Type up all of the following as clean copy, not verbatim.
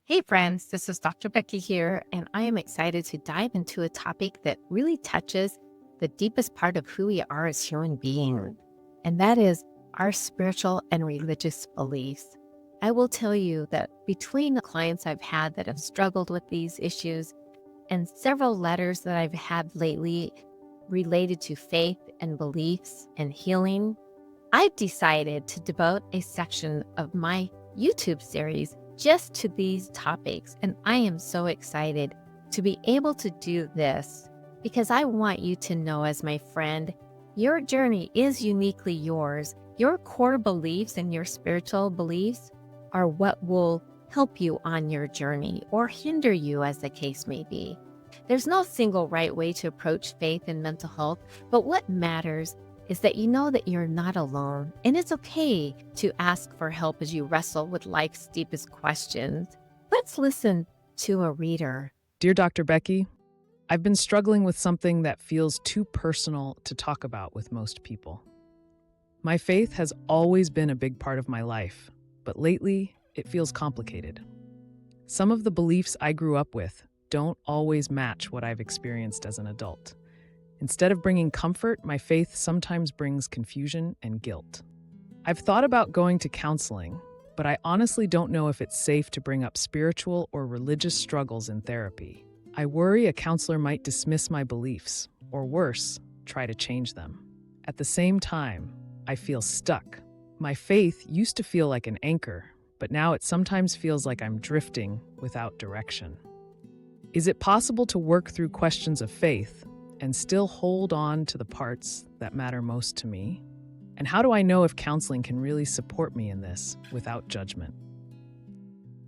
Hey friends, this is Dr. Becky here, and I am excited to dive into a topic that really touches the deepest part of who we are as human beings, and that is our spiritual and religious beliefs. I will tell you that between the clients I've had that have struggled with these issues and several letters that I've had lately related to faith and beliefs and healing, I've decided to devote a section of my YouTube series just to these topics. And I am so excited to be able to do this because I want you to know, as my friend, your journey is uniquely yours. Your core beliefs and your spiritual beliefs are what will help you on your journey or hinder you, as the case may be. There's no single right way to approach faith and mental health, but what matters is that you know that you're not alone, and it's okay to ask for help as you wrestle with life's deepest questions. Let's listen to a reader. Dear Dr. Becky, I've been struggling with something that feels too personal to talk about with most people. My faith has always been a big part of my life, but lately it feels complicated. Some of the beliefs I grew up with don't always match what I've experienced as an adult. Instead of bringing comfort, my faith sometimes brings confusion and guilt. I've thought about going to counseling, but I honestly don't know if it's safe to bring up spiritual or religious struggles in therapy. I worry a counselor might dismiss my beliefs, or worse, try to change them. At the same time, I feel stuck. My faith used to feel like an anchor, but now it sometimes feels like I'm drifting without direction. Is it possible to work through questions of faith and still hold on to the parts that matter most to me? And how do I know if counseling can really support me in this without judgment?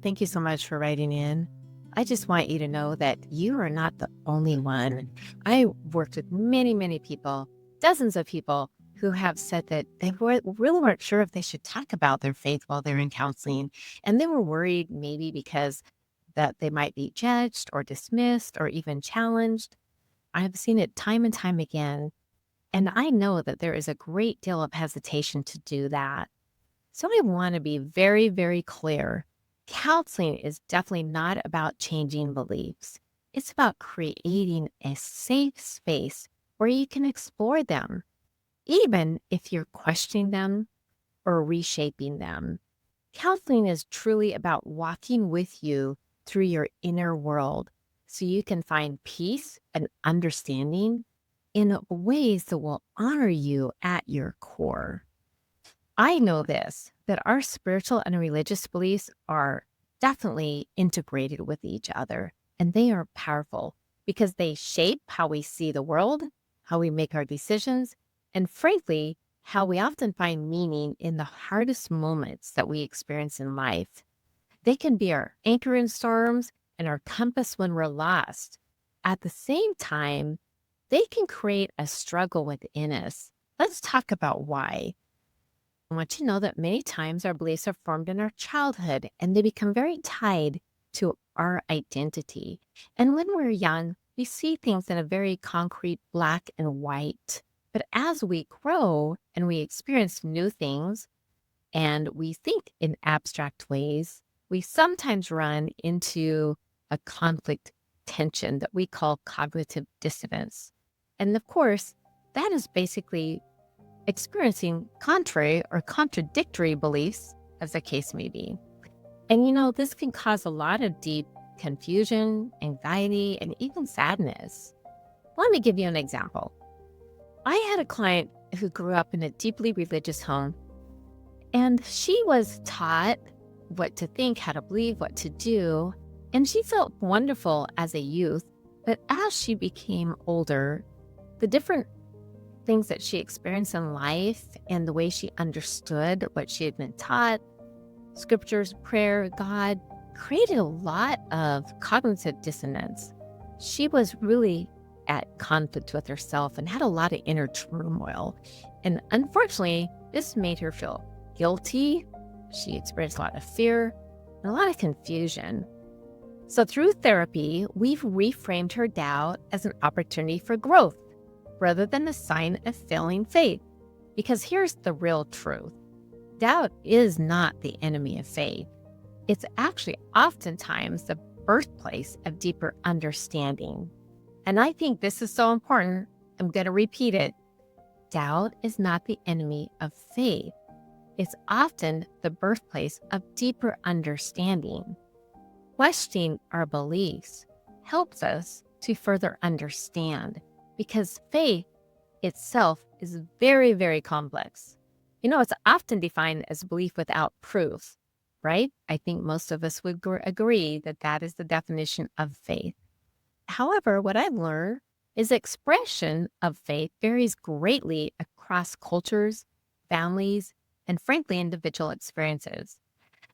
Thank you so much for writing in. I just want you to know that you are not the only one. I worked with many people, dozens of people who have said that they really weren't sure if they should talk about their faith while they're in counseling. And they were worried maybe because that they might be judged or dismissed or even challenged. I've seen it time and time again, and I know that there is a great deal of hesitation to do that. So I want to be very clear. Counseling is definitely not about changing beliefs. It's about creating a safe space where you can explore them, even if you're questioning them or reshaping them. Counseling is truly about walking with you through your inner world, so you can find peace and understanding in ways that will honor you at your core. I know this, that our spiritual and religious beliefs are definitely integrated with each other, and they are powerful because they shape how we see the world, how we make our decisions, and frankly, how we often find meaning in the hardest moments that we experience in life. They can be our anchor in storms and our compass when we're lost. At the same time, they can create a struggle within us. Let's talk about why. I want you to know that many times our beliefs are formed in our childhood and they become very tied to our identity. And when we're young, we see things in a very concrete black and white. But as we grow and we experience new things and we think in abstract ways, we sometimes run into a conflict tension that we call cognitive dissonance. And of course, that is basically experiencing contrary or contradictory beliefs, as the case may be. And this can cause a lot of deep confusion, anxiety, and even sadness. Let me give you an example. I had a client who grew up in a deeply religious home, and she was taught what to think, how to believe, what to do. And she felt wonderful as a youth, but as she became older, the different things that she experienced in life and the way she understood what she had been taught, scriptures, prayer, God, created a lot of cognitive dissonance. She was really at conflict with herself and had a lot of inner turmoil. And unfortunately, this made her feel guilty. She experienced a lot of fear and a lot of confusion. So through therapy, we've reframed her doubt as an opportunity for growth rather than a sign of failing faith. Because here's the real truth. Doubt is not the enemy of faith. It's actually oftentimes the birthplace of deeper understanding. And I think this is so important. I'm going to repeat it. Doubt is not the enemy of faith. It's often the birthplace of deeper understanding. Questioning our beliefs helps us to further understand because faith itself is very, very complex. It's often defined as belief without proof, right? I think most of us would agree that that is the definition of faith. However, what I've learned is expression of faith varies greatly across cultures, families, and frankly, individual experiences.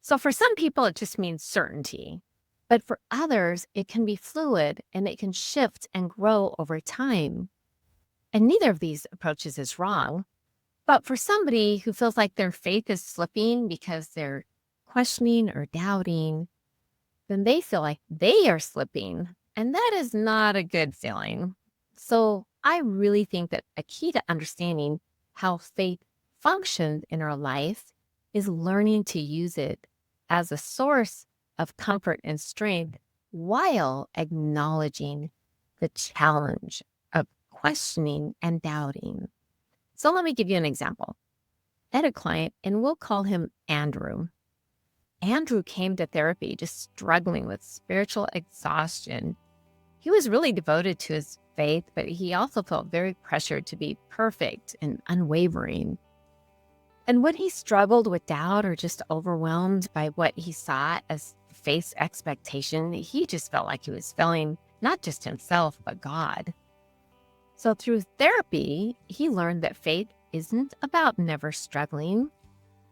So for some people, it just means certainty. But for others, it can be fluid and it can shift and grow over time. And neither of these approaches is wrong. But for somebody who feels like their faith is slipping because they're questioning or doubting, then they feel like they are slipping. And that is not a good feeling. So I really think that a key to understanding how faith functions in our life is learning to use it as a source of comfort and strength while acknowledging the challenge of questioning and doubting. So let me give you an example. I had a client, and we'll call him Andrew. Andrew came to therapy just struggling with spiritual exhaustion. He was really devoted to his faith, but he also felt very pressured to be perfect and unwavering. And when he struggled with doubt or just overwhelmed by what he saw as faith's expectation, he just felt like he was failing not just himself, but God. So through therapy, he learned that faith isn't about never struggling.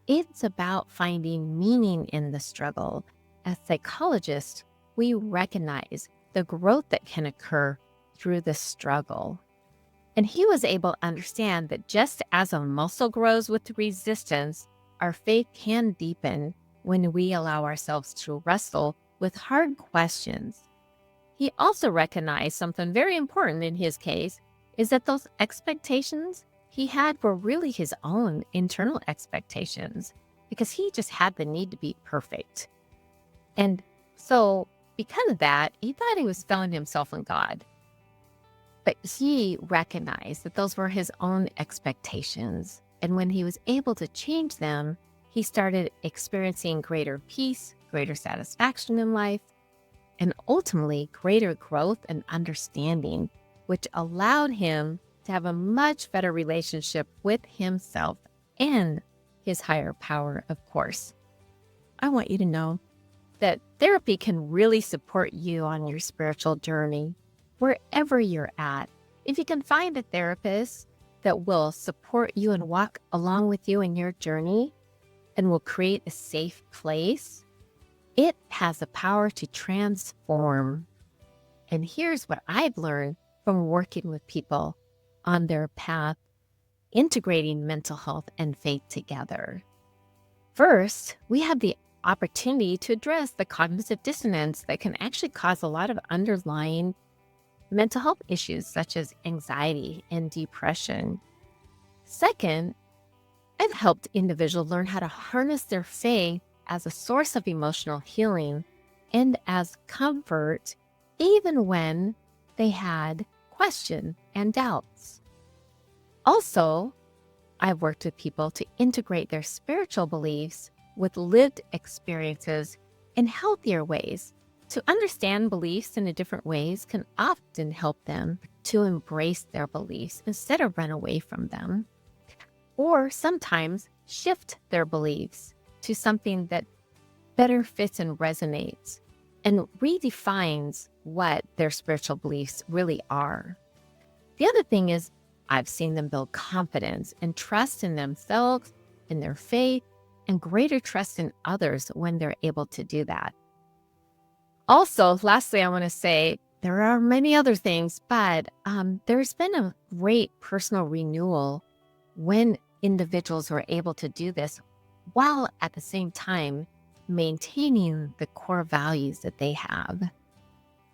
It's about finding meaning in the struggle. As psychologists, we recognize the growth that can occur through the struggle. And he was able to understand that just as a muscle grows with resistance, our faith can deepen when we allow ourselves to wrestle with hard questions. He also recognized something very important in his case is that those expectations he had were really his own internal expectations because he just had the need to be perfect. And so because of that, he thought he was failing himself and God. But he recognized that those were his own expectations. And when he was able to change them, he started experiencing greater peace, greater satisfaction in life, and ultimately greater growth and understanding, which allowed him to have a much better relationship with himself and his higher power, of course. I want you to know that therapy can really support you on your spiritual journey, wherever you're at. If you can find a therapist that will support you and walk along with you in your journey and will create a safe place, it has the power to transform. And here's what I've learned from working with people on their path, integrating mental health and faith together. First, we have the opportunity to address the cognitive dissonance that can actually cause a lot of underlying mental health issues such as anxiety and depression. Second, I've helped individuals learn how to harness their faith as a source of emotional healing and as comfort, even when they had questions and doubts. Also, I've worked with people to integrate their spiritual beliefs with lived experiences in healthier ways. To understand beliefs in different ways can often help them to embrace their beliefs instead of run away from them, or sometimes shift their beliefs to something that better fits and resonates and redefines what their spiritual beliefs really are. The other thing is I've seen them build confidence and trust in themselves, in their faith, and greater trust in others when they're able to do that. Also, lastly, I want to say there are many other things, but there's been a great personal renewal when individuals are able to do this while at the same time maintaining the core values that they have.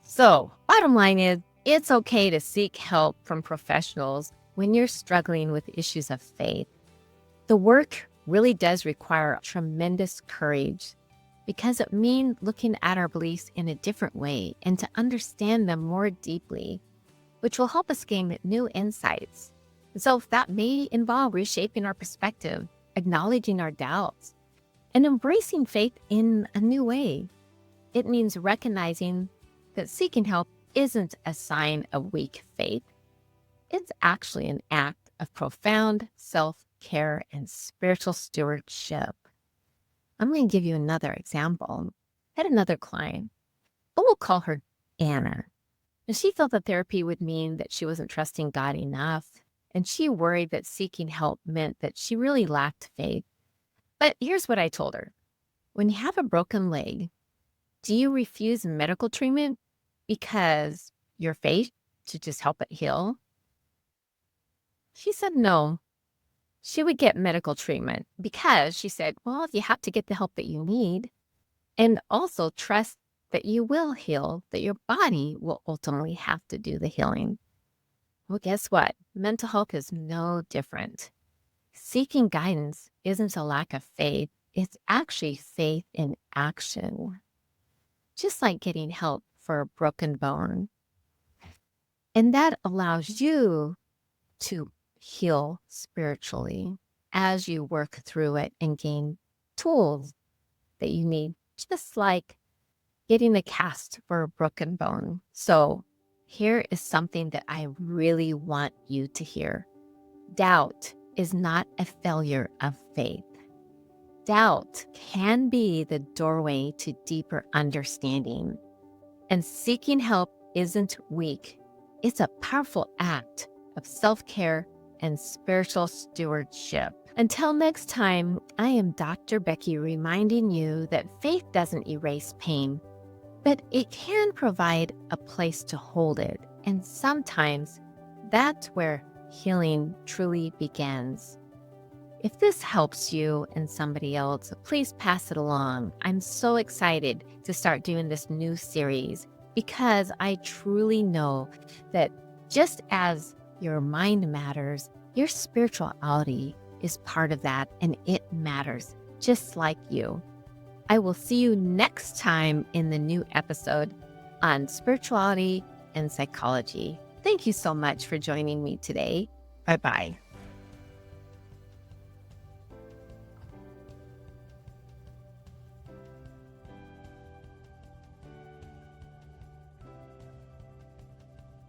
So, bottom line is, it's okay to seek help from professionals when you're struggling with issues of faith. The work really does require tremendous courage because it means looking at our beliefs in a different way and to understand them more deeply, which will help us gain new insights. And so that may involve reshaping our perspective, acknowledging our doubts, and embracing faith in a new way. It means recognizing that seeking help isn't a sign of weak faith. It's actually an act of profound self-care and spiritual stewardship. I'm going to give you another example. I had another client, but we'll call her Anna. And she felt that therapy would mean that she wasn't trusting God enough. And she worried that seeking help meant that she really lacked faith. But here's what I told her. When you have a broken leg, do you refuse medical treatment because your faith to just help it heal? She said no. She would get medical treatment because she said, well, you have to get the help that you need and also trust that you will heal, that your body will ultimately have to do the healing. Well, guess what? Mental health is no different. Seeking guidance isn't a lack of faith. It's actually faith in action. Just like getting help for a broken bone. And that allows you to heal spiritually as you work through it and gain tools that you need, just like getting a cast for a broken bone. So here is something that I really want you to hear. Doubt is not a failure of faith. Doubt can be the doorway to deeper understanding. And seeking help isn't weak. It's a powerful act of self-care and spiritual stewardship. Until next time, I am Dr. Becky reminding you that faith doesn't erase pain, but it can provide a place to hold it. And sometimes that's where healing truly begins. If this helps you and somebody else, please pass it along. I'm so excited to start doing this new series because I truly know that just as your mind matters, your spirituality is part of that, and it matters just like you. I will see you next time in the new episode on spirituality and psychology. Thank you so much for joining me today. Bye-bye.